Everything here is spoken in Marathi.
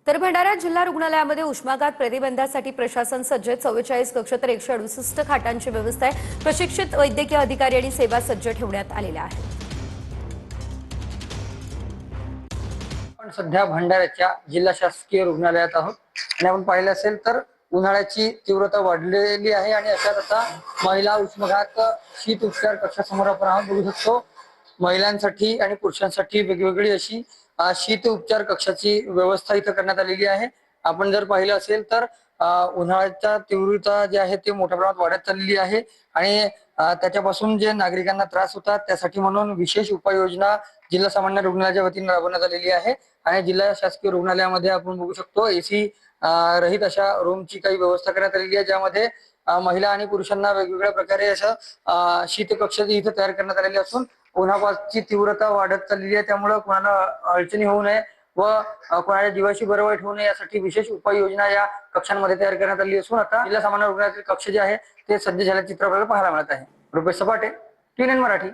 तर भंडारा जिल्हा रुग्णालयामध्ये उष्माघात प्रतिबंधासाठी प्रशासन सज्ज. 44 कक्ष तर 168 खाटांची व्यवस्था आहे. प्रशिक्षित वैद्यकीय अधिकारी आणि सेवा सज्ज ठेवण्यात आलेल्या आहेत. आपण सध्या भंडाऱ्याच्या जिल्हा शासकीय रुग्णालयात आहोत आणि आपण पाहिलं असेल तर उन्हाळ्याची तीव्रता वाढलेली आहे आणि अशात आता महिला उष्माघात शीत उपचार कक्षासमोर आपण आहोत. बघू शकतो महिलांसाठी आणि पुरुषांसाठी वेगवेगळी अशी शीत उपचार कक्षाची व्यवस्था इथं करण्यात आलेली आहे. आपण जर पाहिलं असेल तर उन्हाळ्याच्या तीव्रता जी आहे ती मोठ्या प्रमाणात वाढत चाललेली आहे आणि त्याच्यापासून जे नागरिकांना त्रास होतात त्यासाठी म्हणून विशेष उपाययोजना जिल्हा सामान्य रुग्णालयाच्या वतीने राबवण्यात आलेली आहे. आणि जिल्हा शासकीय रुग्णालयामध्ये आपण बघू शकतो एसी रहित अशा रूमची काही व्यवस्था करण्यात आलेली आहे, ज्यामध्ये महिला आणि पुरुषांना वेगवेगळ्या प्रकारे असं शीत कक्ष इथं तयार करण्यात आलेले असून उन्हाची तीव्रता वाढत चाललेली आहे, त्यामुळे कोणाला अडचणी होऊ नये व कोणाच्या जीवाशी बरं वाईट होऊ नये यासाठी विशेष उपाययोजना या कक्षांमध्ये तयार करण्यात आली असून आता जिल्हा सामान्य रुग्णालयातील कक्ष जे आहे ते सध्या झाल्याचे चित्र आपल्याला पाहायला मिळत आहे. रुपेश सपाटे, TNN मराठी.